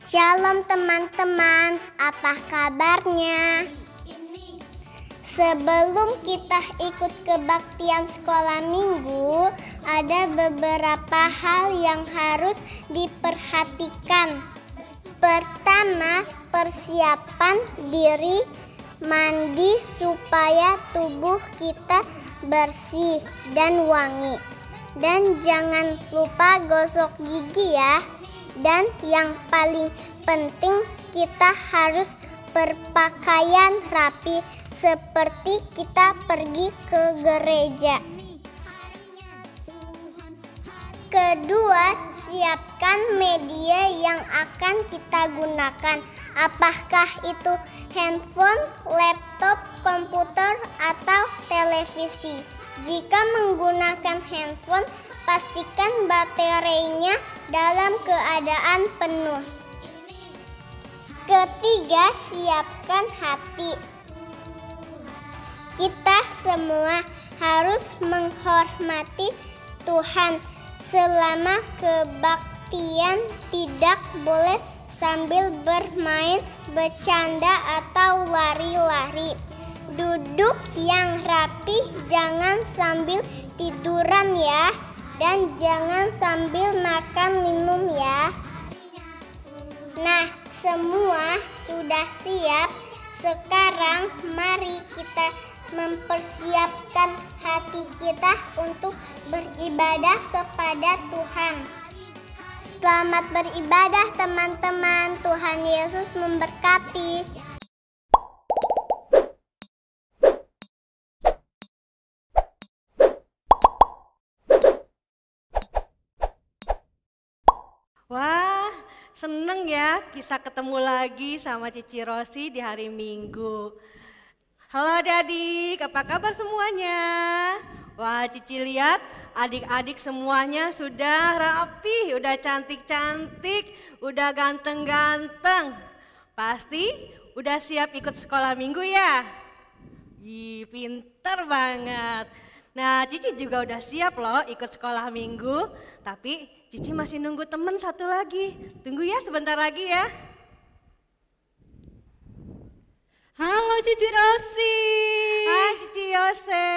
Shalom teman-teman, apa kabarnya? Sebelum kita ikut kebaktian sekolah minggu, ada beberapa hal yang harus diperhatikan. Pertama, persiapan diri, mandi supaya tubuh kita bersih dan wangi. Dan jangan lupa gosok gigi ya. Dan yang paling penting, kita harus berpakaian rapi seperti kita pergi ke gereja. Kedua, siapkan media yang akan kita gunakan. Apakah itu handphone, laptop, komputer, atau televisi? Jika menggunakan handphone, pastikan baterainya dalam keadaan penuh. Ketiga, siapkan hati. Kita semua harus menghormati Tuhan. Selama kebaktian tidak boleh sambil bermain, bercanda, atau lari-lari. Duduk yang rapi, jangan sambil tiduran ya. Dan jangan sambil makan minum ya. Nah, semua sudah siap. Sekarang mari kita mempersiapkan hati kita untuk beribadah kepada Tuhan. Selamat beribadah teman-teman. Tuhan Yesus memberkati. Wah, seneng ya bisa ketemu lagi sama Cici Rosi di hari Minggu. Halo adik-adik, apa kabar semuanya? Wah, Cici lihat adik-adik semuanya sudah rapi, udah cantik-cantik, udah ganteng-ganteng. Pasti udah siap ikut sekolah minggu ya? Ih, pinter banget. Nah, Cici juga udah siap loh ikut sekolah minggu, tapi Cici masih nunggu temen satu lagi. Tunggu ya sebentar lagi ya. Halo Cici Rosi. Hai Cici Yose.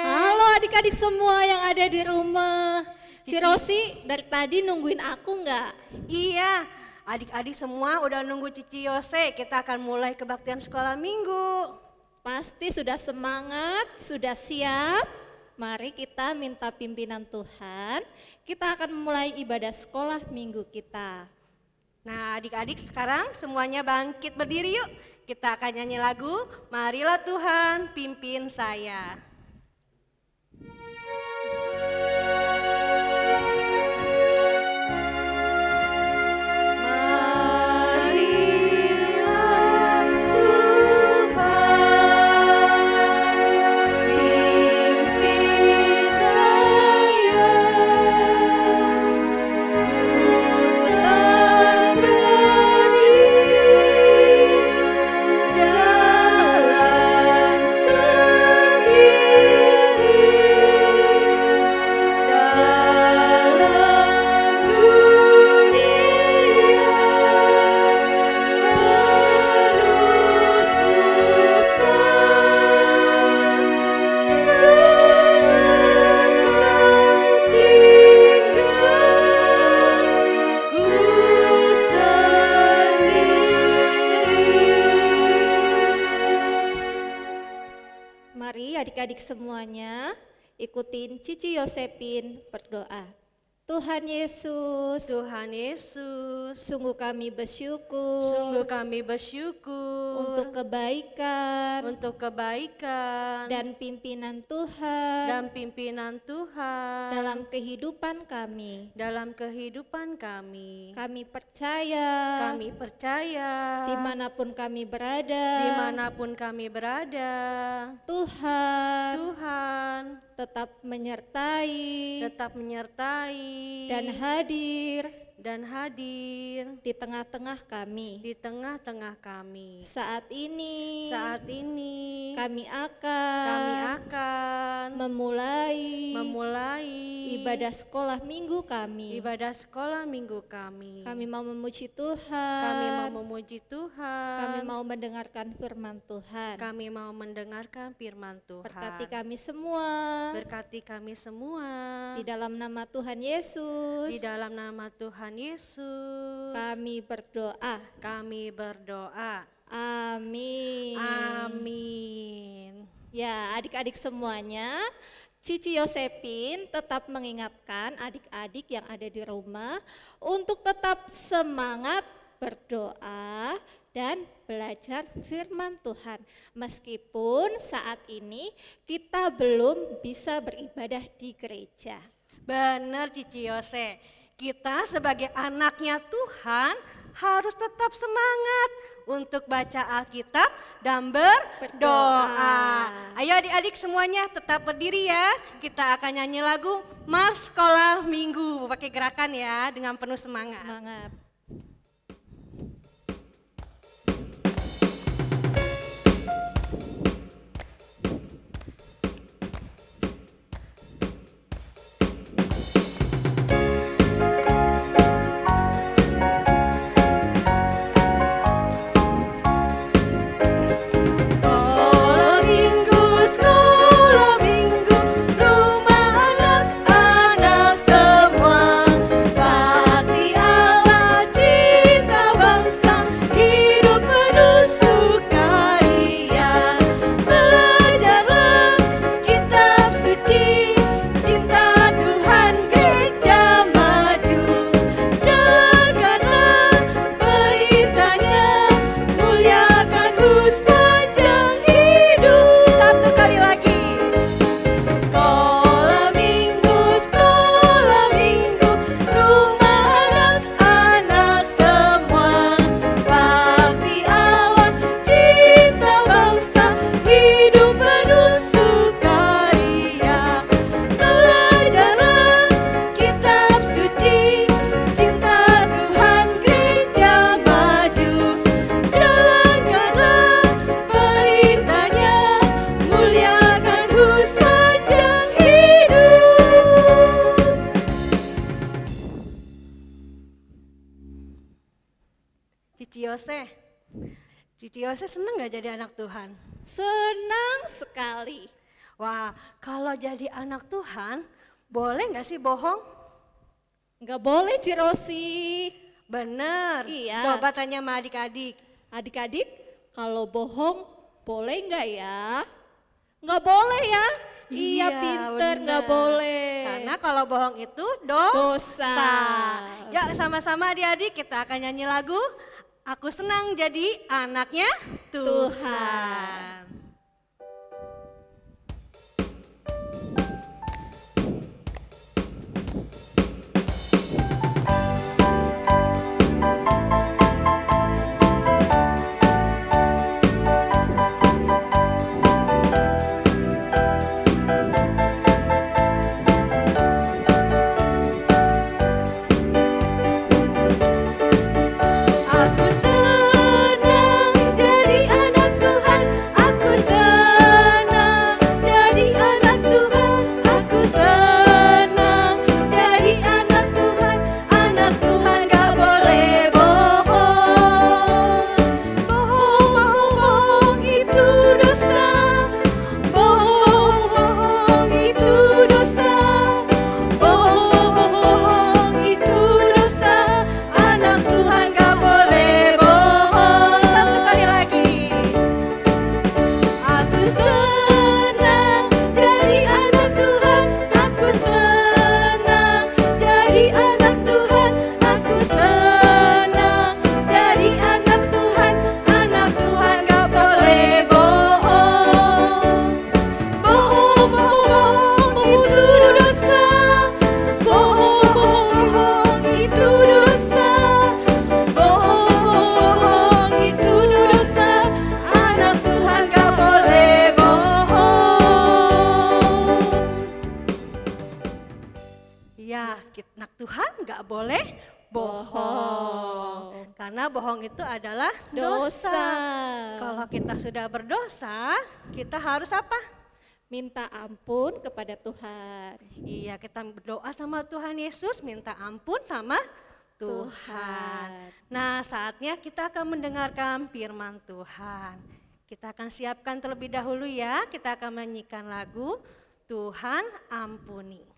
Halo adik-adik semua yang ada di rumah. Cici Rosi dari tadi nungguin aku nggak? Iya, adik-adik semua udah nunggu Cici Yose. Kita akan mulai kebaktian sekolah minggu. Pasti sudah semangat, sudah siap. Mari kita minta pimpinan Tuhan. Kita akan memulai ibadah sekolah minggu kita. Nah adik-adik sekarang semuanya bangkit berdiri yuk. Kita akan nyanyi lagu Marilah Tuhan Pimpin Saya. Adik-adik semuanya, ikutin Cici Yosepin berdoa. Tuhan Yesus, Tuhan Yesus, sungguh kami bersyukur, sungguh kami bersyukur untuk kebaikan, dan pimpinan Tuhan, dalam kehidupan kami, Kami percaya, dimanapun kami berada, Tuhan tetap menyertai dan hadir di tengah-tengah kami. Saat ini kami akan memulai ibadah sekolah minggu kami. Ibadah sekolah minggu kami. Kami mau memuji Tuhan. Kami mau memuji Tuhan. Kami mau mendengarkan firman Tuhan. Kami mau mendengarkan firman Tuhan. Berkati kami semua. Berkati kami semua. Di dalam nama Tuhan Yesus. Di dalam nama Tuhan Yesus. Kami berdoa. Kami berdoa. Amin. Amin. Ya, adik-adik semuanya, Cici Yosepin tetap mengingatkan adik-adik yang ada di rumah untuk tetap semangat berdoa dan belajar firman Tuhan. Meskipun saat ini kita belum bisa beribadah di gereja. Benar Cici Yose, kita sebagai anaknya Tuhan harus tetap semangat untuk baca Alkitab dan berdoa. Ayo adik-adik semuanya tetap berdiri ya. Kita akan nyanyi lagu Mars Sekolah Minggu. Pakai gerakan ya dengan penuh semangat. Semangat. Cici Yose seneng gak jadi anak Tuhan? Senang sekali. Wah, kalau jadi anak Tuhan, boleh gak sih bohong? Nggak boleh Cirosi. Bener, Iya. coba tanya sama adik-adik. Adik-adik, kalau bohong boleh nggak ya? Nggak boleh ya? Iya pinter, bener. nggak boleh. Karena kalau bohong itu Dosa. Yuk sama-sama adik-adik kita akan nyanyi lagu Aku Senang Jadi Anaknya Tuhan. Aku senang jadi anak Tuhan. Aku senang jadi anak Tuhan. Aku senang jadi anak Tuhan. Anak Tuhan gak boleh bohong. Bohong itu dosa. Bohong itu dosa. Bohong itu dosa. Anak Tuhan gak boleh bohong. Satu kali lagi. Aku senang jadi anak Tuhan. Aku senang jadi anak Tuhan. Aku senang jadi anak Tuhan. Anak Tuhan gak boleh bohong. Bohong itu dosa. Bohong itu dosa. Bohong itu dosa. Anak Tuhan gak boleh bohong. Ya, anak Tuhan gak boleh bohong. Karena bohong itu adalah dosa. Dosa. Kalau kita sudah berdosa, kita harus apa? minta ampun kepada Tuhan. Iya, kita berdoa sama Tuhan Yesus, minta ampun sama Tuhan. Tuhan. Nah, saatnya kita akan mendengarkan firman Tuhan. Kita akan siapkan terlebih dahulu ya, kita akan menyanyikan lagu Tuhan Ampuni.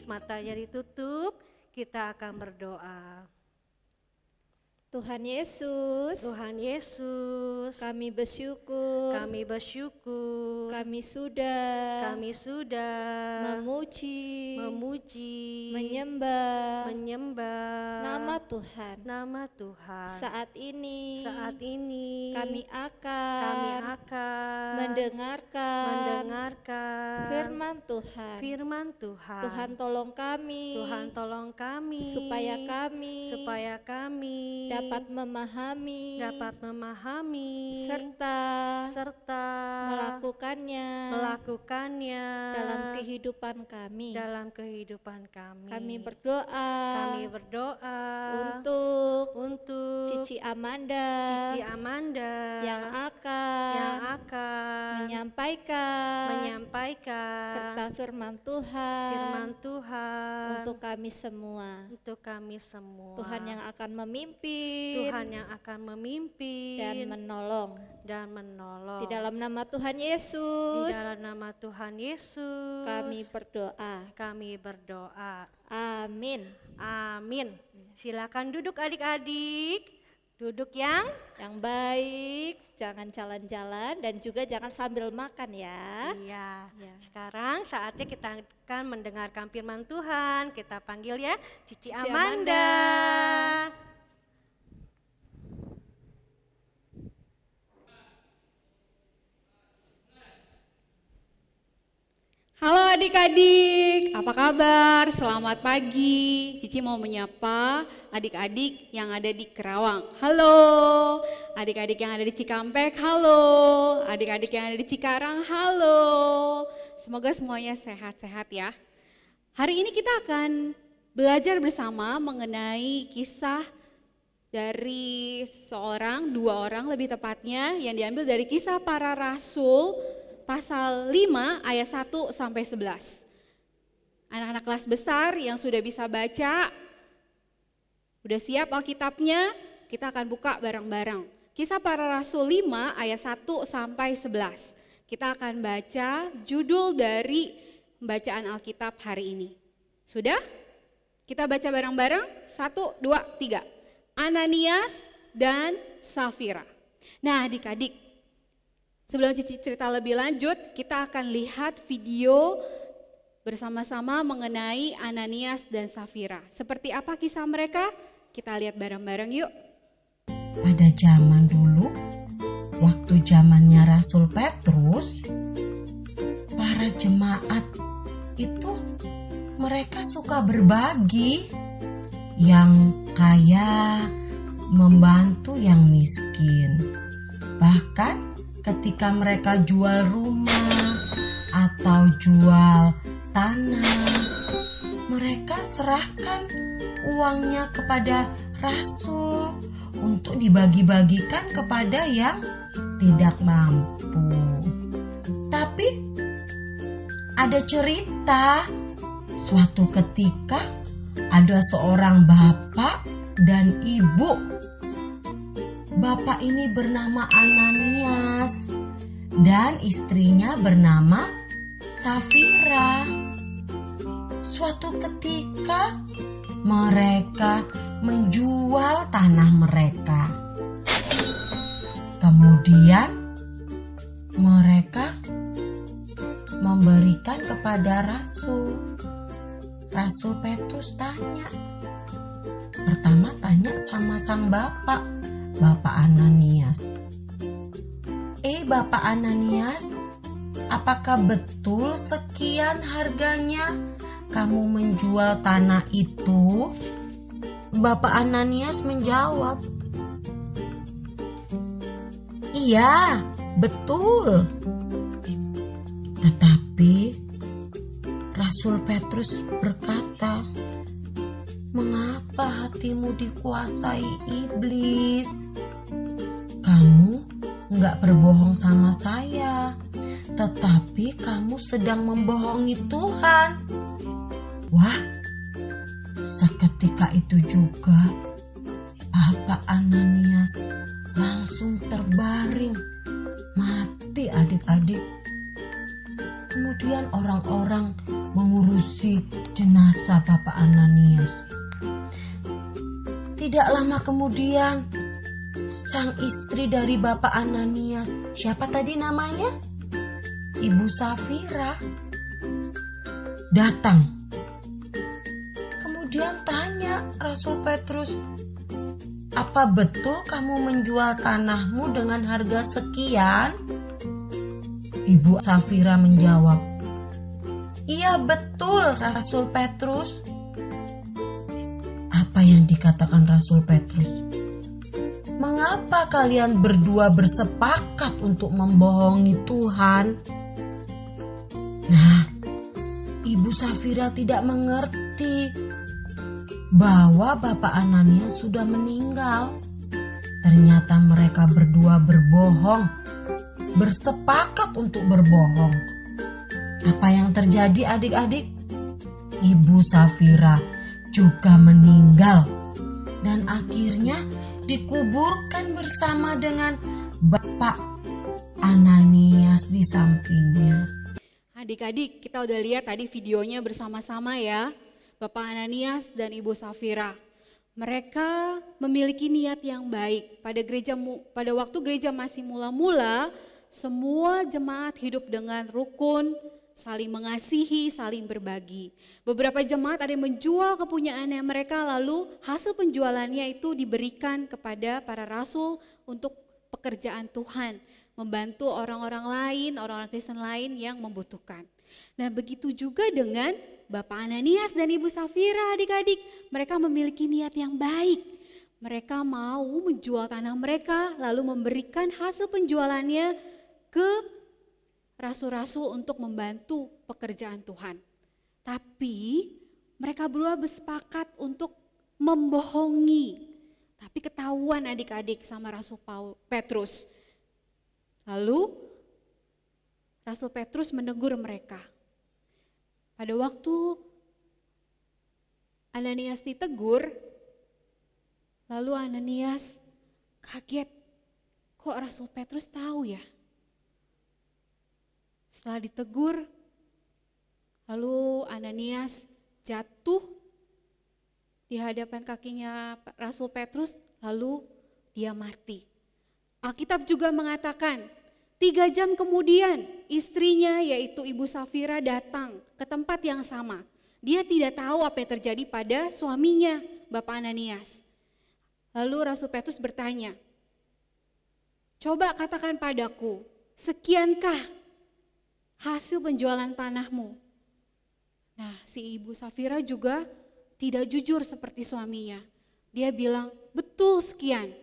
matanya ditutup, kita akan berdoa. Tuhan Yesus, Tuhan Yesus, kami bersyukur, kami bersyukur, kami sudah memuji, menyembah nama Tuhan. Saat ini kami akan mendengarkan firman Tuhan. Tuhan tolong kami, supaya kami dapat memahami serta melakukannya dalam kehidupan kami. Kami berdoa untuk Cici Amanda yang akan menyampaikan serta firman Tuhan untuk kami semua. Tuhan yang akan memimpin, dan menolong. Di dalam nama Tuhan Yesus, kami berdoa. Amin. Silakan duduk adik-adik. Duduk yang baik. jangan jalan-jalan dan juga jangan sambil makan ya. Iya. Ya. Sekarang saatnya kita akan mendengarkan firman Tuhan. Kita panggil ya Cici Cici Amanda. Halo adik-adik, apa kabar? Selamat pagi. Cici mau menyapa adik-adik yang ada di Kerawang. Halo, adik-adik yang ada di Cikampek. Halo, adik-adik yang ada di Cikarang. Halo. Semoga semuanya sehat-sehat ya. Hari ini kita akan belajar bersama mengenai kisah dari seorang, 2 orang lebih tepatnya, yang diambil dari Kisah Para Rasul pasal 5 ayat 1 sampai 11. Anak-anak kelas besar yang sudah bisa baca, udah siap Alkitabnya, kita akan buka bareng-bareng. Kisah Para Rasul 5 ayat 1 sampai 11. Kita akan baca judul dari bacaan Alkitab hari ini. Sudah? Kita baca bareng-bareng, 1, 2, 3. Ananias dan Safira. Nah adik-adik, sebelum Cici cerita lebih lanjut, kita akan lihat video bersama-sama mengenai Ananias dan Safira. Seperti apa kisah mereka? Kita lihat bareng-bareng yuk. Pada zaman dulu, waktu zamannya Rasul Petrus, para jemaat itu mereka suka berbagi, yang kaya membantu yang miskin. Bahkan ketika mereka jual rumah atau jual tanah, mereka serahkan uangnya kepada rasul untuk dibagi-bagikan kepada yang tidak mampu. Tapi ada cerita, suatu ketika ada seorang bapak dan ibu. Bapak ini bernama Ananias dan istrinya bernama Safira. Suatu ketika mereka menjual tanah mereka. Kemudian mereka memberikan kepada Rasul. Rasul Petrus tanya. Pertama tanya sama sang bapak, Bapak Ananias. Bapak Ananias, apakah betul sekian harganya kamu menjual tanah itu? Bapak Ananias menjawab, iya, betul. Tetapi Rasul Petrus berkata, mengapa hatimu dikuasai iblis? Kamu enggak berbohong sama saya, tetapi kamu sedang membohongi Tuhan. Wah, seketika itu juga Bapak Ananias langsung terbaring, mati adik-adik. Kemudian orang-orang mengurusi jenazah Bapak Ananias. Tidak lama kemudian, sang istri dari Bapak Ananias, siapa tadi namanya? Ibu Safira, datang. Kemudian tanya Rasul Petrus, apa betul kamu menjual tanahmu dengan harga sekian? Ibu Safira menjawab, iya betul Rasul Petrus. Apa yang dikatakan Rasul Petrus? Mengapa kalian berdua bersepakat untuk membohongi Tuhan? Nah, Ibu Safira tidak mengerti bahwa Bapak Ananias sudah meninggal. Ternyata mereka berdua berbohong, bersepakat untuk berbohong. Apa yang terjadi adik-adik? Ibu Safira juga meninggal dan akhirnya dikuburkan bersama dengan Bapak Ananias di sampingnya. Adik-adik, kita udah lihat tadi videonya bersama-sama ya. Bapak Ananias dan Ibu Safira. Mereka memiliki niat yang baik. Pada waktu gereja masih mula-mula, semua jemaat hidup dengan rukun, saling mengasihi, saling berbagi. Beberapa jemaat ada yang menjual kepunyaannya mereka, lalu hasil penjualannya itu diberikan kepada para rasul untuk pekerjaan Tuhan, membantu orang-orang lain, orang-orang Kristen lain yang membutuhkan. Nah, begitu juga dengan Bapak Ananias dan Ibu Safira, adik-adik. Mereka memiliki niat yang baik. Mereka mau menjual tanah mereka, lalu memberikan hasil penjualannya ke rasul-rasul untuk membantu pekerjaan Tuhan. Tapi mereka berdua bersepakat untuk membohongi. Tapi ketahuan adik-adik sama Rasul Petrus. Lalu Rasul Petrus menegur mereka. Pada waktu Ananias ditegur, lalu Ananias kaget, kok Rasul Petrus tahu ya? Setelah ditegur, lalu Ananias jatuh di hadapan kakinya Rasul Petrus, lalu dia mati. Alkitab juga mengatakan, 3 jam kemudian istrinya yaitu Ibu Safira datang ke tempat yang sama. Dia tidak tahu apa yang terjadi pada suaminya, Bapak Ananias. Lalu Rasul Petrus bertanya, coba katakan padaku, sekiankah hasil penjualan tanahmu? Nah, si Ibu Safira juga tidak jujur seperti suaminya. Dia bilang, betul sekian.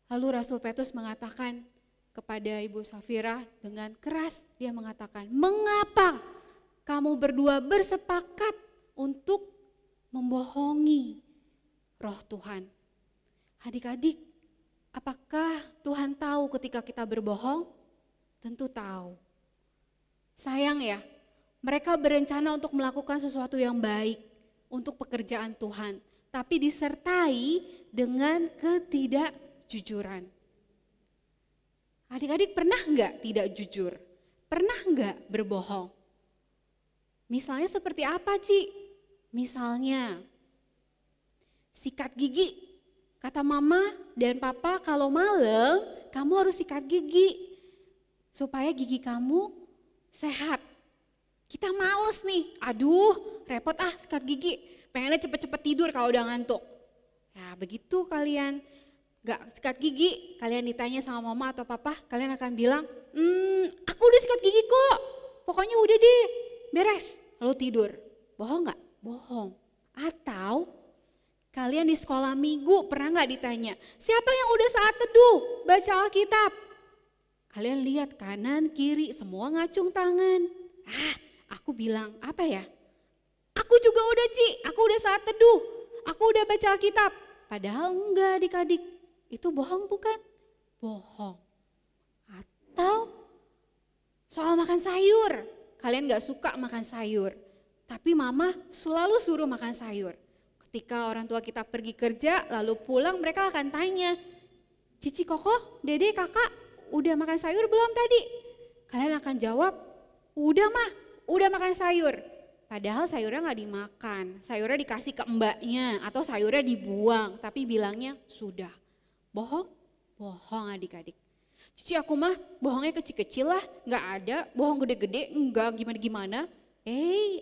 Lalu Rasul Petrus mengatakan kepada Ibu Safira dengan keras, dia mengatakan, mengapa kamu berdua bersepakat untuk membohongi Roh Tuhan? Adik-adik, apakah Tuhan tahu ketika kita berbohong? Tentu tahu. Sayang ya, mereka berencana untuk melakukan sesuatu yang baik untuk pekerjaan Tuhan, tapi disertai dengan ketidakjujuran. Adik-adik pernah enggak tidak jujur? Pernah enggak berbohong? Misalnya seperti apa, Ci? Misalnya sikat gigi. Kata mama dan papa kalau malam kamu harus sikat gigi supaya gigi kamu sehat. Kita males nih, aduh repot sikat gigi. Pengennya cepet-cepet tidur kalau udah ngantuk. Ya begitu kalian gak sikat gigi, kalian ditanya sama mama atau papa, kalian akan bilang, aku udah sikat gigi kok, pokoknya udah deh, beres, lalu tidur. Bohong gak? Bohong. Atau kalian di sekolah minggu pernah gak ditanya, siapa yang udah saat teduh baca Alkitab? Kalian lihat kanan, kiri, semua ngacung tangan. Aku bilang, apa ya? Aku juga udah Ci, aku udah saat teduh, aku udah baca Alkitab. Padahal enggak adik-adik. Itu bohong bukan? Bohong. Atau soal makan sayur. Kalian gak suka makan sayur. Tapi mama selalu suruh makan sayur. Ketika orang tua kita pergi kerja lalu pulang mereka akan tanya, Cici, Koko, Dede, Kakak udah makan sayur belum tadi? Kalian akan jawab, udah mah, udah makan sayur. Padahal sayurnya gak dimakan, sayurnya dikasih ke mbaknya atau sayurnya dibuang. Tapi bilangnya sudah. Bohong? Bohong adik-adik. Cici aku mah bohongnya kecil-kecil lah, gak ada. Bohong gede-gede, enggak gimana-gimana.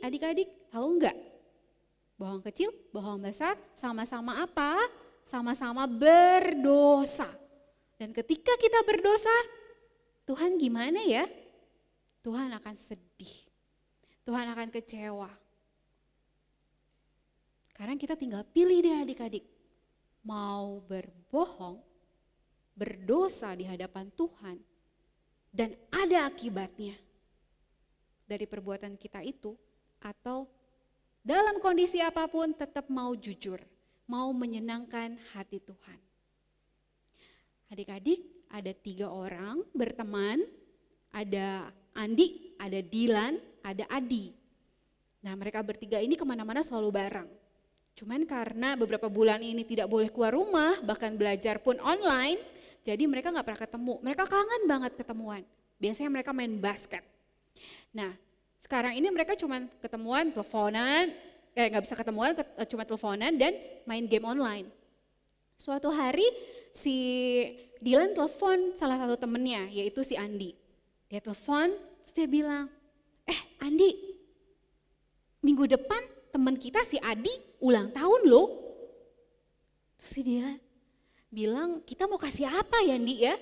Adik-adik tahu enggak? Bohong kecil, bohong besar, sama-sama apa? Sama-sama berdosa. Dan ketika kita berdosa, Tuhan gimana ya? Tuhan akan sedih. Tuhan akan kecewa. Sekarang kita tinggal pilih deh adik-adik. Mau berbohong, berdosa di hadapan Tuhan, dan ada akibatnya dari perbuatan kita itu, atau dalam kondisi apapun tetap mau jujur, mau menyenangkan hati Tuhan. Adik-adik, ada 3 orang berteman, ada Andi, ada Dilan, ada Adi. Nah mereka bertiga ini kemana-mana selalu bareng. Cuman karena beberapa bulan ini tidak boleh keluar rumah, bahkan belajar pun online, jadi mereka gak pernah ketemu. Mereka kangen banget ketemuan. Biasanya mereka main basket. Nah sekarang ini mereka cuman ketemuan, teleponan, nggak bisa ketemuan, cuma teleponan dan main game online. Suatu hari si Dylan telepon salah satu temennya, yaitu si Andi. Dia telepon, terus dia bilang, Andi, minggu depan teman kita si Adi ulang tahun loh. Terus si Dylan bilang, kita mau kasih apa ya Andi ya?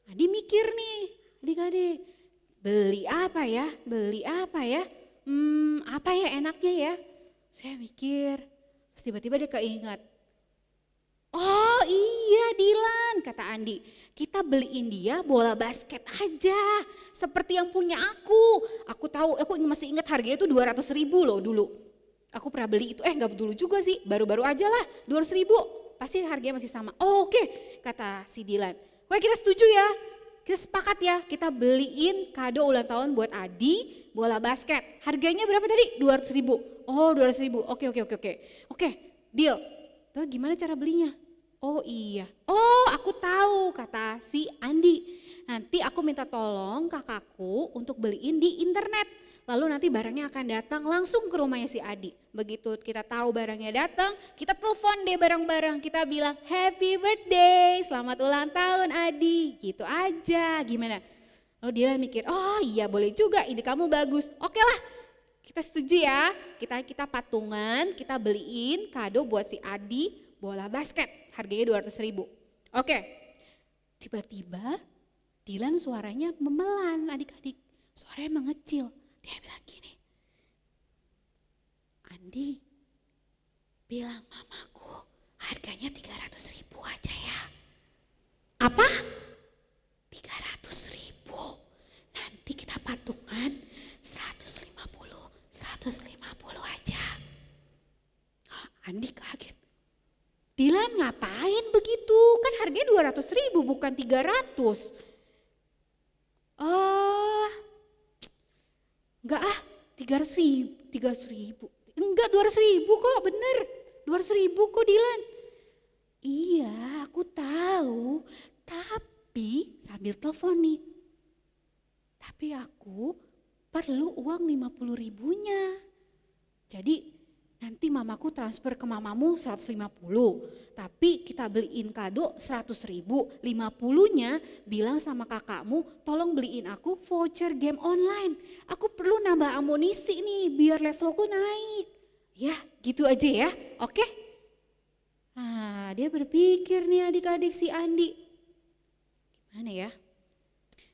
Adi mikir nih, adik-adik, beli apa ya? Apa ya enaknya ya? Saya mikir, terus tiba-tiba dia keingat. Oh iya Dylan, kata Andi, kita beliin dia bola basket aja, seperti yang punya aku. Aku tahu, aku masih ingat harganya itu 200.000 loh dulu. Aku pernah beli itu, nggak dulu juga sih, baru-baru aja lah, 200.000, pasti harganya masih sama. Oh, oke, kata si Dylan. Oke, kita setuju ya, kita sepakat ya, kita beliin kado ulang tahun buat Adi, bola basket. Harganya berapa tadi? 200.000. Oh 200.000, oke. Oke, deal. Tuh gimana cara belinya? Oh iya, oh aku tahu, kata si Andi. Nanti aku minta tolong kakakku untuk beliin di internet. Lalu nanti barangnya akan datang langsung ke rumahnya si Adi. Begitu kita tahu barangnya datang, kita telepon deh bareng-bareng. Kita bilang happy birthday, selamat ulang tahun Adi. Gitu aja, gimana? Lalu dia mikir, oh iya boleh juga, ide kamu bagus. Oke lah, kita setuju ya. Kita patungan, kita beliin kado buat si Adi bola basket. Harganya 200.000. Oke, tiba-tiba Dylan suaranya memelan adik-adik. Suaranya mengecil. Dia bilang gini, Andi bilang mamaku harganya 300.000 aja ya. Apa? 300.000. Nanti kita patungan 150 aja. Andi kaget. Dylan ngapain begitu? Kan harganya 200.000 bukan 300. Enggak 300.000. Enggak 200.000 kok, bener. 200.000 kok Dylan. Iya aku tahu, tapi sambil telepon nih. Tapi aku perlu uang 50.000-nya. Jadi nanti mamaku transfer ke mamamu 150, tapi kita beliin kado 100.000, 50-nya bilang sama kakakmu tolong beliin aku voucher game online. Aku perlu nambah amunisi nih biar levelku naik. Ya gitu aja ya, oke? Nah dia berpikir nih adik-adik si Andi. Gimana ya?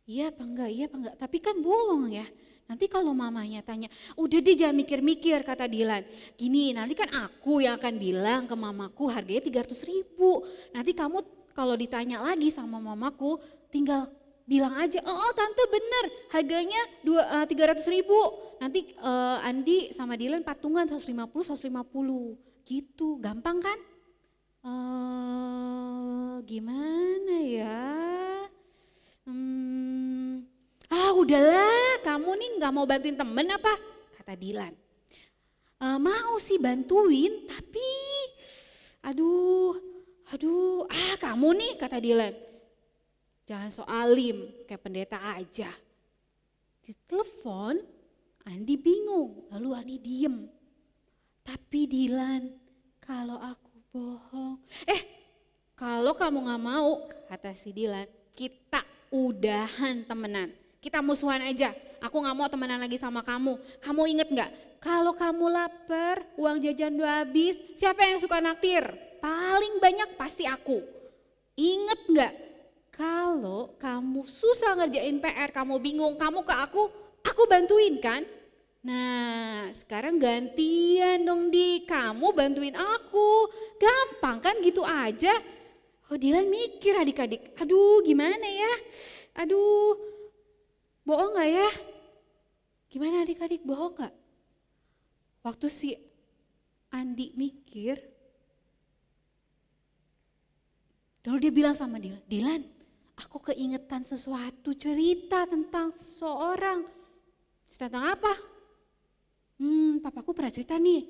Iya apa enggak, tapi kan bohong ya. Nanti kalau mamanya tanya, udah deh jangan mikir-mikir kata Dylan. Gini nanti kan aku yang akan bilang ke mamaku harganya 300.000. Nanti kamu kalau ditanya lagi sama mamaku tinggal bilang aja, oh tante bener harganya 300.000. Nanti Andi sama Dylan patungan 150 gitu, gampang kan? Gimana ya? Udahlah kamu nih gak mau bantuin temen apa? Kata Dylan. Mau sih bantuin tapi aduh kamu nih kata Dylan. Jangan so alim kayak pendeta aja. Di telepon Andi bingung lalu Andi diem. Tapi Dylan kalau aku bohong. Kalau kamu gak mau kata si Dylan kita udahan temenan. Kita musuhan aja, aku gak mau temenan lagi sama kamu. Kamu inget gak, kalau kamu lapar, uang jajan udah habis, siapa yang suka naktir? Paling banyak pasti aku. Inget gak, kalau kamu susah ngerjain PR, kamu bingung, kamu ke aku bantuin kan? Nah sekarang gantian dong kamu bantuin aku. Gampang kan gitu aja. Oh Dylan mikir adik-adik, aduh gimana ya, bohong gak ya? Gimana adik-adik bohong gak? Waktu si Andi mikir, lalu dia bilang sama Dylan, Dylan aku keingetan sesuatu cerita tentang seseorang. Cerita tentang apa? Papaku pernah cerita nih.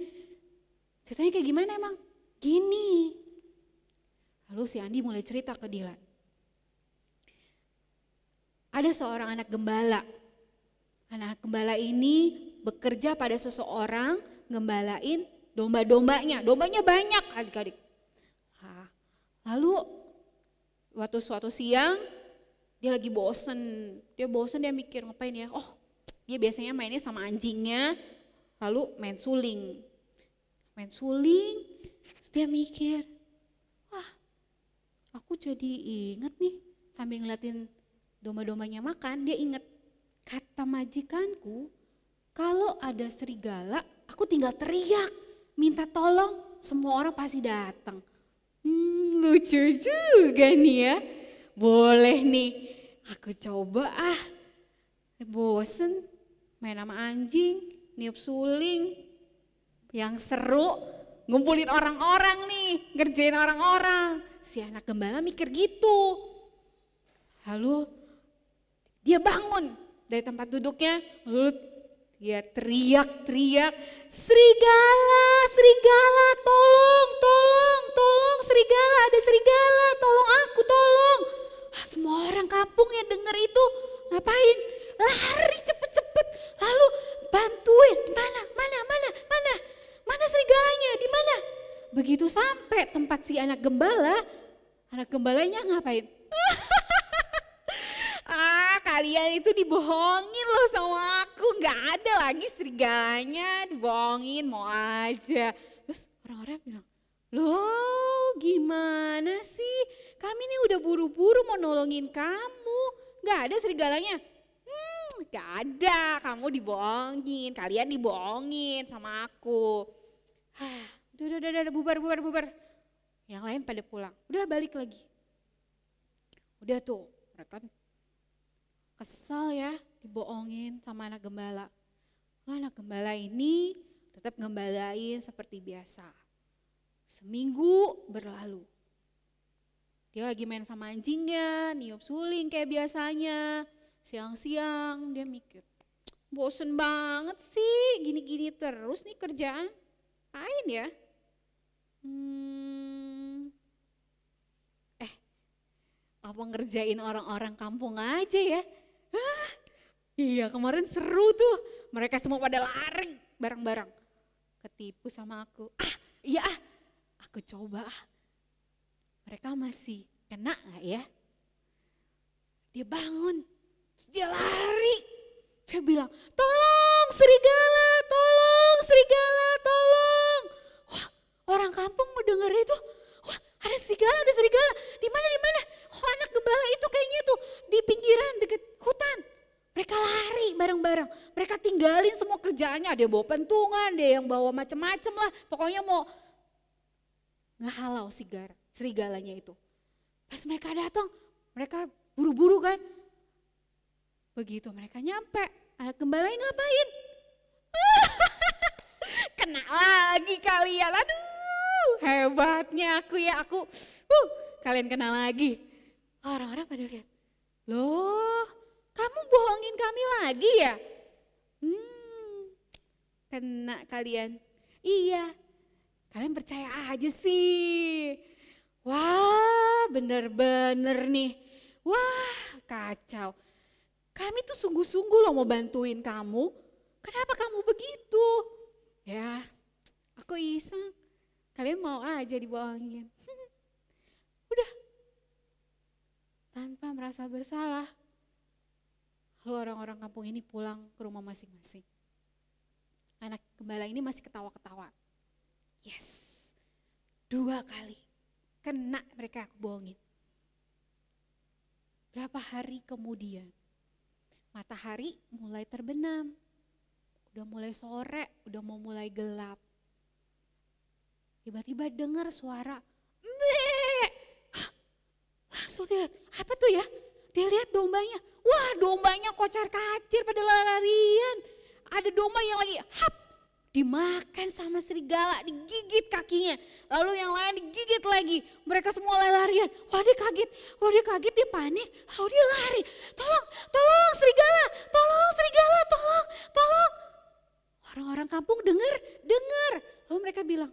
Ceritanya kayak gimana emang? Gini. Lalu si Andi mulai cerita ke Dylan. Ada seorang anak gembala. Anak gembala ini bekerja pada seseorang gembalain domba-dombanya. Dombanya banyak adik-adik. Nah, lalu waktu suatu siang dia lagi bosen. Dia mikir ngapain ya. Oh, dia biasanya mainnya sama anjingnya. Lalu main suling. Terus dia mikir, wah aku jadi inget nih sambil ngeliatin domba-dombanya makan, dia inget kata majikanku, kalau ada serigala aku tinggal teriak, minta tolong, semua orang pasti datang. Lucu juga nih ya, boleh nih aku coba bosen main sama anjing, niup suling. Yang seru ngumpulin orang-orang nih, ngerjain orang-orang. Si anak gembala mikir gitu. Lalu dia bangun dari tempat duduknya, lalu dia teriak-teriak, serigala, tolong, serigala, ada serigala, tolong aku, tolong. Semua orang kampung yang denger itu ngapain? Lari cepet-cepet, lalu bantuin, mana serigalanya, di mana? Begitu sampai tempat si anak gembalanya ngapain? Kalian itu dibohongin loh sama aku, gak ada lagi serigalanya, dibohongin mau aja. Terus orang-orang bilang, loh gimana sih, kami ini udah buru-buru mau nolongin kamu, gak ada serigalanya. Gak ada, kamu dibohongin, kalian dibohongin sama aku. Udah, bubar. Yang lain pada pulang, udah balik lagi. Udah tuh, mereka kesal ya dibohongin sama anak gembala. Anak gembala ini tetap gembalain seperti biasa. Seminggu berlalu. Dia lagi main sama anjingnya, niup suling kayak biasanya. Siang-siang dia mikir, bosen banget sih gini-gini terus nih kerjaan. Apain ya? Apa ngerjain orang-orang kampung aja ya? Iya kemarin seru tuh, mereka semua pada lari bareng-bareng. Ketipu sama aku, aku coba. Mereka masih kena gak ya? Dia bangun, terus dia lari. Saya bilang, tolong serigala, tolong. Wah, orang kampung mau denger itu, wah ada serigala. Di mana? Oh, anak gembala itu kayaknya tuh di pinggiran deket hutan. Mereka lari bareng-bareng, mereka tinggalin semua kerjaannya. Ada yang bawa pentungan, ada yang bawa macem-macem lah. Pokoknya mau ngehalau serigalanya itu. Pas mereka datang, mereka buru-buru kan. Begitu mereka nyampe, anak gembala ngapain? Kena lagi kalian, aduh hebatnya aku ya, kalian kena lagi. Orang-orang pada lihat, loh kamu bohongin kami lagi ya? Kena kalian, iya kalian percaya aja sih. Wah bener-bener nih, wah kacau. Kami tuh sungguh-sungguh loh mau bantuin kamu, kenapa kamu begitu? Ya, aku iseng, kalian mau aja dibohongin. Udah, tanpa merasa bersalah, lalu orang-orang kampung ini pulang ke rumah masing-masing. Anak gembala ini masih ketawa-ketawa. Yes, 2 kali, kena mereka aku bohongin. Berapa hari kemudian, matahari mulai terbenam, udah mulai sore, udah mau mulai gelap. Tiba-tiba dengar suara, "Mbek!" Langsung dia lihat, apa tuh ya? Dia lihat dombanya, wah dombanya kocar-kacir pada larian. Ada domba yang lagi dimakan sama serigala, digigit kakinya. Lalu yang lain digigit lagi, mereka semua lari-larian. Wah dia kaget, dia panik, lalu dia lari. Tolong serigala, tolong. Orang-orang kampung dengar. Lalu mereka bilang,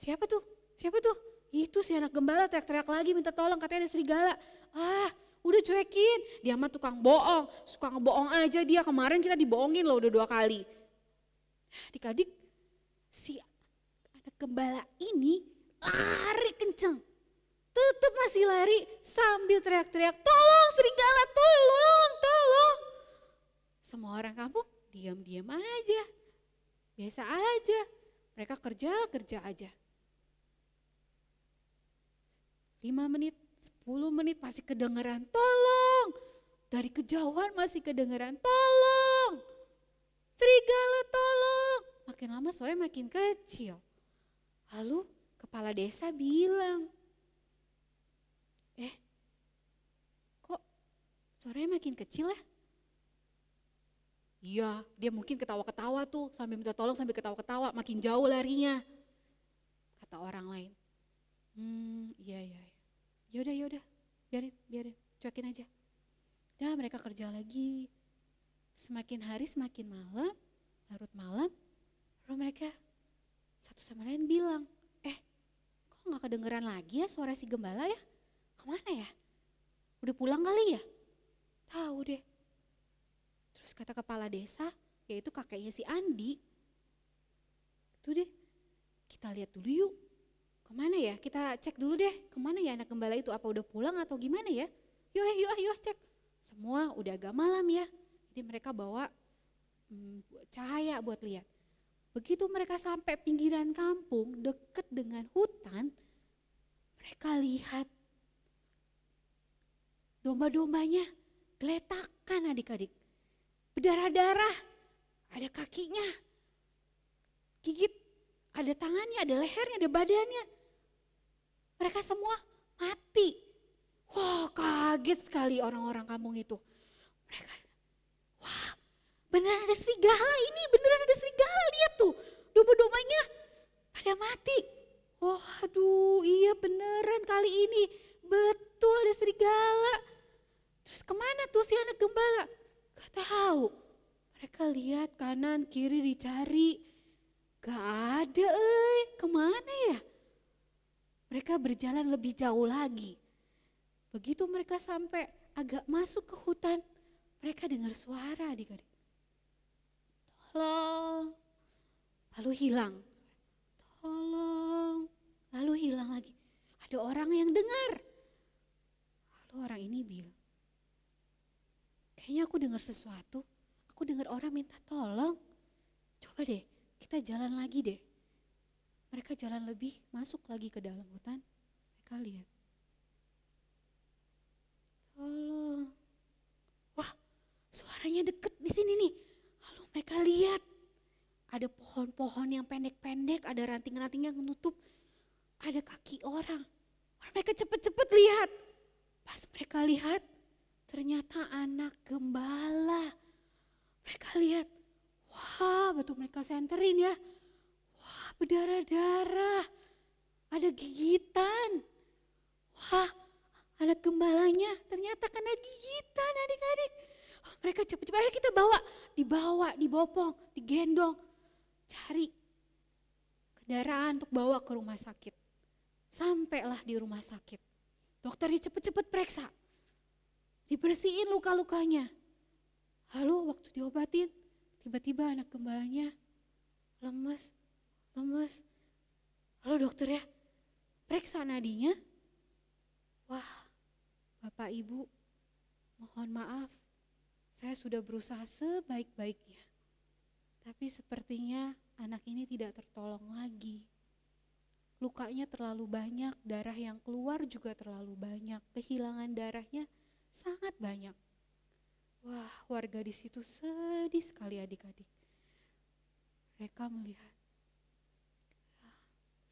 siapa tuh? Itu si anak gembala teriak-teriak lagi minta tolong, katanya ada serigala. Udah cuekin, dia mah tukang bohong, suka ngebohong aja dia. Kemarin kita dibohongin loh udah 2 kali. Adik-adik, si gembala ini lari kenceng. Tetap masih lari sambil teriak-teriak, tolong serigala, tolong, tolong. Semua orang kampung diam-diam aja, biasa aja. Mereka kerja aja. 5 menit, 10 menit masih kedengeran, tolong. Dari kejauhan masih kedengeran, tolong. Serigala tolong. Makin lama suaranya makin kecil. Lalu kepala desa bilang, kok suaranya makin kecil ya? Iya, dia mungkin ketawa-ketawa tuh sambil minta tolong sambil ketawa-ketawa, makin jauh larinya. Kata orang lain, iya. Yaudah, biarin, cuekin aja. Dah mereka kerja lagi. Semakin hari semakin malam, larut malam, lalu mereka satu sama lain bilang, kok gak kedengeran lagi ya suara si gembala ya? Kemana ya? Udah pulang kali ya? Tahu deh. Terus kata kepala desa, yaitu kakeknya si Andi, itu deh, kita lihat dulu yuk. Kemana ya? Kita cek dulu deh, kemana ya anak gembala itu? Apa udah pulang atau gimana ya? Yuk cek. Semua udah agak malam ya. Jadi mereka bawa cahaya buat lihat. Begitu mereka sampai pinggiran kampung, deket dengan hutan, mereka lihat domba-dombanya geletakan adik-adik. Berdarah-darah, ada kakinya, gigit, ada tangannya, ada lehernya, ada badannya. Mereka semua mati. Wah, kaget sekali orang-orang kampung itu. Mereka, wah, beneran ada serigala ini, beneran ada serigala, lihat tuh. Domba-dombanya pada mati. Waduh, iya beneran kali ini. Betul ada serigala. Terus kemana tuh si anak gembala? Gak tahu. Mereka lihat kanan kiri dicari. Gak ada, kemana ya? Mereka berjalan lebih jauh lagi. Begitu mereka sampai agak masuk ke hutan, mereka dengar suara adik-adik. Tolong. Lalu hilang. Tolong. Lalu hilang lagi. Ada orang yang dengar. Lalu orang ini bilang, kayaknya aku dengar sesuatu. Aku dengar orang minta tolong. Coba deh, kita jalan lagi deh. Mereka jalan lebih, masuk lagi ke dalam hutan. Mereka lihat. Tolong. Wah, suaranya deket di sini nih. Lalu mereka lihat. Ada pohon-pohon yang pendek-pendek, ada ranting-ranting yang menutup. Ada kaki orang. Mereka cepet-cepet lihat. Pas mereka lihat, ternyata anak gembala. Mereka lihat, wah betul mereka senterin ya. Wah berdarah-darah, ada gigitan. Wah anak gembalanya ternyata kena gigitan adik-adik. Mereka cepet-cepet, ayo kita bawa, dibopong, digendong. Cari kendaraan untuk bawa ke rumah sakit. Sampailah di rumah sakit. Dokternya cepet-cepet periksa. Dibersihin luka-lukanya. Lalu waktu diobatin, tiba-tiba anak gembalanya lemes. Lalu dokternya periksa nadinya. Wah, Bapak Ibu, mohon maaf. Saya sudah berusaha sebaik-baiknya. Tapi sepertinya anak ini tidak tertolong lagi. Lukanya terlalu banyak, darah yang keluar juga terlalu banyak. Kehilangan darahnya sangat banyak. Wah, warga di situ sedih sekali adik-adik. Mereka melihat,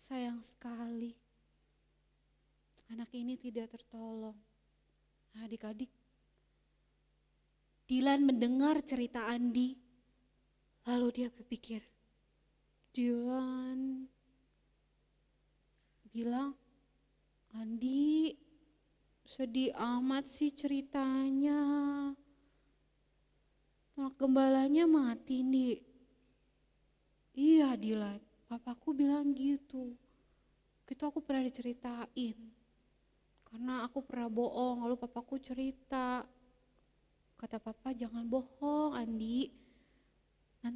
sayang sekali anak ini tidak tertolong. Adik-adik, Dilan mendengar cerita Andi, lalu dia berpikir, Dilan bilang, Andi sedih amat sih ceritanya. Anak gembalanya mati nih. Iya Dilan, papaku bilang gitu. Gitu aku pernah diceritain. Karena aku pernah bohong, lalu papaku cerita. Kata papa jangan bohong Andi.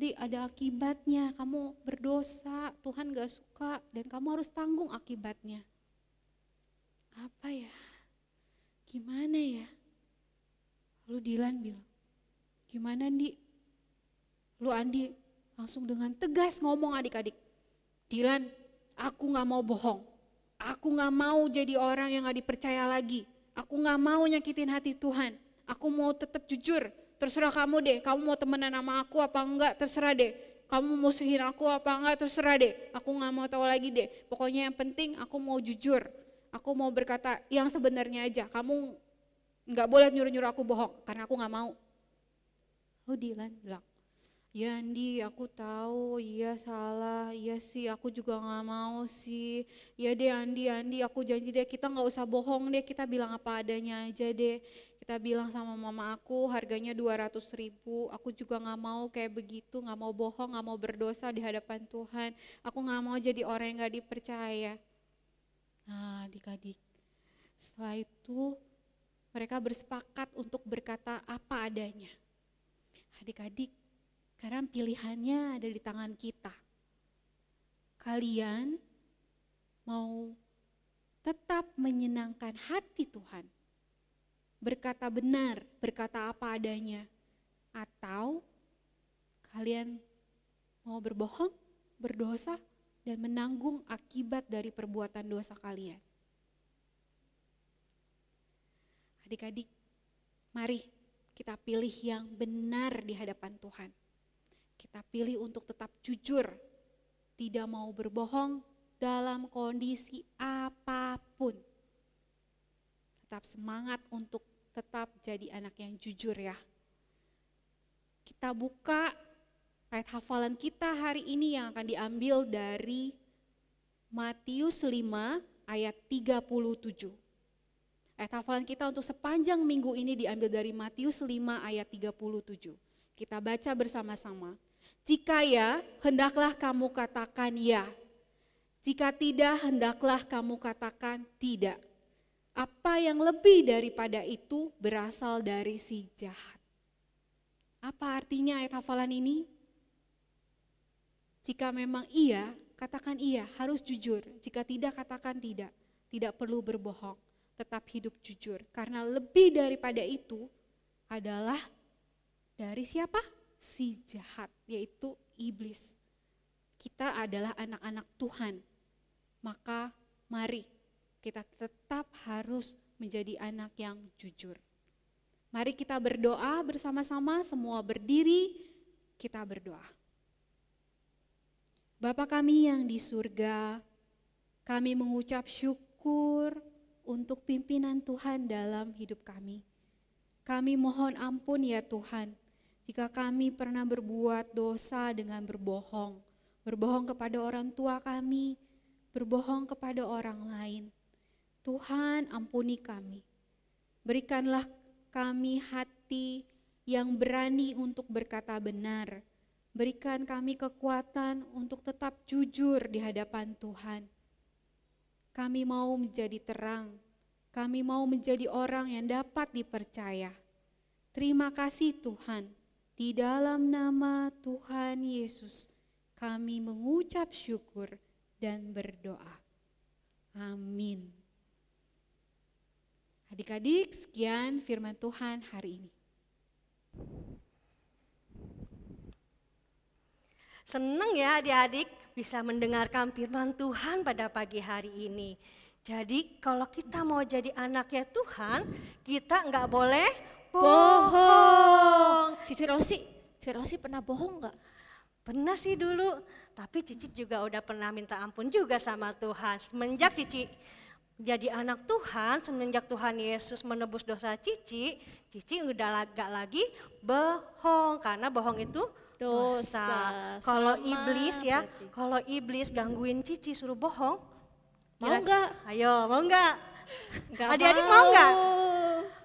nanti ada akibatnya, kamu berdosa, Tuhan gak suka dan kamu harus tanggung akibatnya. Apa ya? Gimana ya? Lalu Dilan bilang, gimana Andi? Lalu Andi langsung dengan tegas ngomong adik-adik, Dilan, aku gak mau bohong. Aku gak mau jadi orang yang gak dipercaya lagi. Aku gak mau nyakitin hati Tuhan. Aku mau tetap jujur. Terserah kamu deh, kamu mau temenan sama aku apa enggak, terserah deh. Kamu musuhin aku apa enggak, terserah deh. Aku gak mau tahu lagi deh. Pokoknya yang penting aku mau jujur. Aku mau berkata yang sebenarnya aja. Kamu gak boleh nyuruh-nyuruh aku bohong, karena aku gak mau. Lalu Dilan bilang, ya Andi aku tahu, iya salah, iya sih aku juga gak mau sih. Ya deh Andi aku janji deh kita gak usah bohong deh, kita bilang apa adanya aja deh. Kita bilang sama mama aku harganya 200.000, aku juga gak mau kayak begitu, gak mau bohong, gak mau berdosa di hadapan Tuhan. Aku gak mau jadi orang yang gak dipercaya. Nah adik-adik, setelah itu mereka bersepakat untuk berkata apa adanya. Adik-adik, sekarang pilihannya ada di tangan kita. Kalian mau tetap menyenangkan hati Tuhan, berkata benar, berkata apa adanya, atau kalian mau berbohong, berdosa, dan menanggung akibat dari perbuatan dosa kalian. Adik-adik, mari kita pilih yang benar di hadapan Tuhan. Kita pilih untuk tetap jujur, tidak mau berbohong dalam kondisi apapun. Tetap semangat untuk tetap jadi anak yang jujur ya. Kita buka ayat hafalan kita hari ini yang akan diambil dari Matius 5 ayat 37. Ayat hafalan kita untuk sepanjang minggu ini diambil dari Matius 5 ayat 37. Kita baca bersama-sama. Jika ya, hendaklah kamu katakan ya. Jika tidak, hendaklah kamu katakan tidak. Apa yang lebih daripada itu berasal dari si jahat. Apa artinya ayat hafalan ini? Jika memang iya, katakan iya, harus jujur. Jika tidak, katakan tidak. Tidak perlu berbohong, tetap hidup jujur. Karena lebih daripada itu adalah dari siapa? Si jahat, yaitu iblis. Kita adalah anak-anak Tuhan, maka mari kita tetap harus menjadi anak yang jujur. Mari kita berdoa bersama-sama, semua berdiri, kita berdoa. Bapa kami yang di surga, kami mengucap syukur untuk pimpinan Tuhan dalam hidup kami. Kami mohon ampun ya Tuhan, jika kami pernah berbuat dosa dengan berbohong. Berbohong kepada orang tua kami, berbohong kepada orang lain. Tuhan ampuni kami, berikanlah kami hati yang berani untuk berkata benar. Berikan kami kekuatan untuk tetap jujur di hadapan Tuhan. Kami mau menjadi terang, kami mau menjadi orang yang dapat dipercaya. Terima kasih Tuhan, di dalam nama Tuhan Yesus kami mengucap syukur dan berdoa. Amin. Adik-adik, sekian firman Tuhan hari ini. Seneng ya adik-adik bisa mendengarkan firman Tuhan pada pagi hari ini. Jadi kalau kita mau jadi anaknya Tuhan, kita nggak boleh bohong. Cici Rosi pernah bohong nggak? Pernah sih dulu, tapi Cici juga udah pernah minta ampun juga sama Tuhan. Semenjak Cici jadi anak Tuhan, semenjak Tuhan Yesus menebus dosa Cici udah gak lagi bohong, karena bohong itu dosa. Kalau iblis ya, kalau iblis gangguin Cici suruh bohong, mau nggak? Ayo, mau nggak? Adik-adik mau nggak?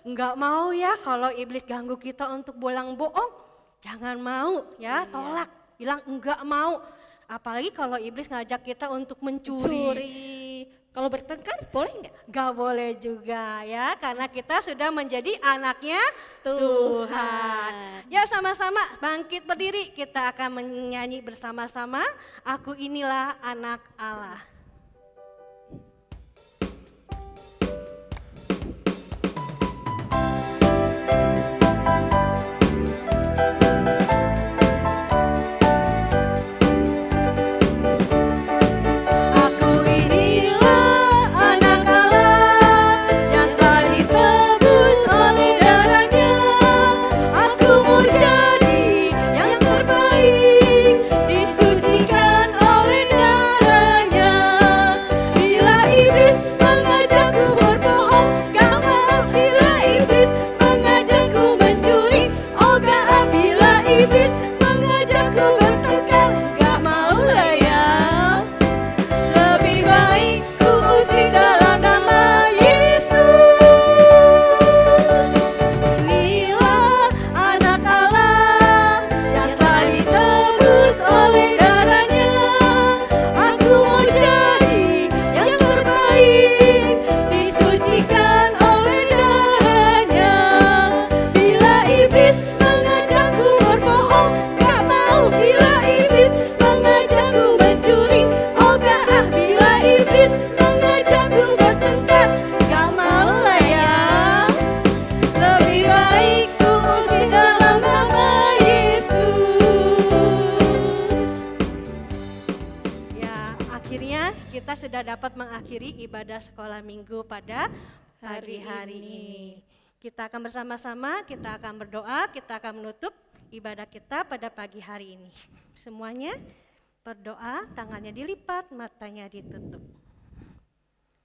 Nggak mau ya, kalau iblis ganggu kita untuk bolang bohong, jangan mau ya, tolak, bilang enggak mau. Apalagi kalau iblis ngajak kita untuk mencuri. Kalau bertengkar boleh nggak? Gak boleh juga ya, karena kita sudah menjadi anaknya Tuhan. Tuhan. Ya sama-sama bangkit berdiri, kita akan menyanyi bersama-sama, Aku inilah anak Allah. Kita sudah dapat mengakhiri ibadah sekolah minggu pada pagi hari ini. Kita akan bersama-sama, kita akan berdoa, kita akan menutup ibadah kita pada pagi hari ini. Semuanya berdoa, tangannya dilipat, matanya ditutup.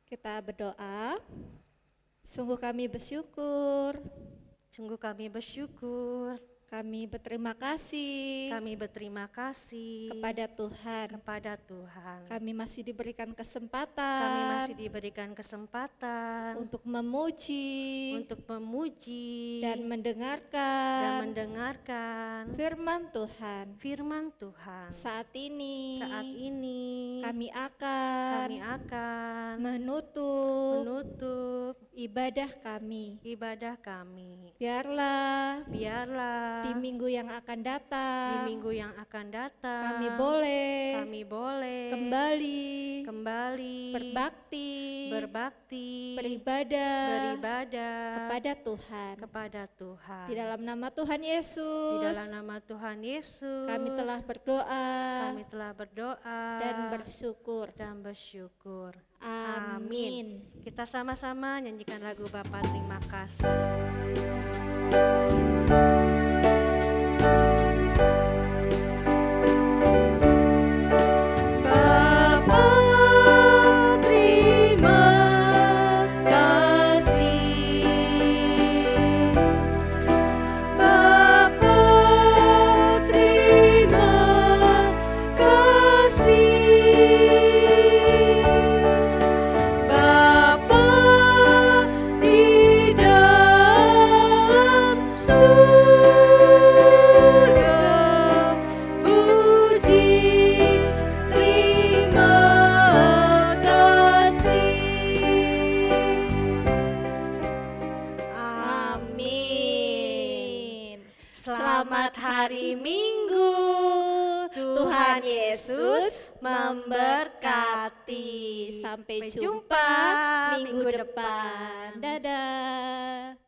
Kita berdoa. Sungguh kami bersyukur. Sungguh kami bersyukur. Kami berterima kasih. Kami berterima kasih kepada Tuhan. Kepada Tuhan. Kami masih diberikan kesempatan. Kami masih diberikan kesempatan untuk memuji. Untuk memuji dan mendengarkan. Dan mendengarkan firman Tuhan. Firman Tuhan. Saat ini. Saat ini. Kami akan menutup ibadah kami. Ibadah kami. Biarlah di minggu yang akan datang. Di minggu yang akan datang. Kami boleh kembali berbakti. Beribadah. Kepada Tuhan. Di dalam nama Tuhan Yesus. Di dalam nama Tuhan Yesus. Kami telah berdoa. Dan bersyukur. Amin. Kita sama-sama nyanyikan lagu Bapa Terima Kasih. Selamat hari Minggu. Tuhan Yesus memberkati. Sampai jumpa minggu depan. Dadah.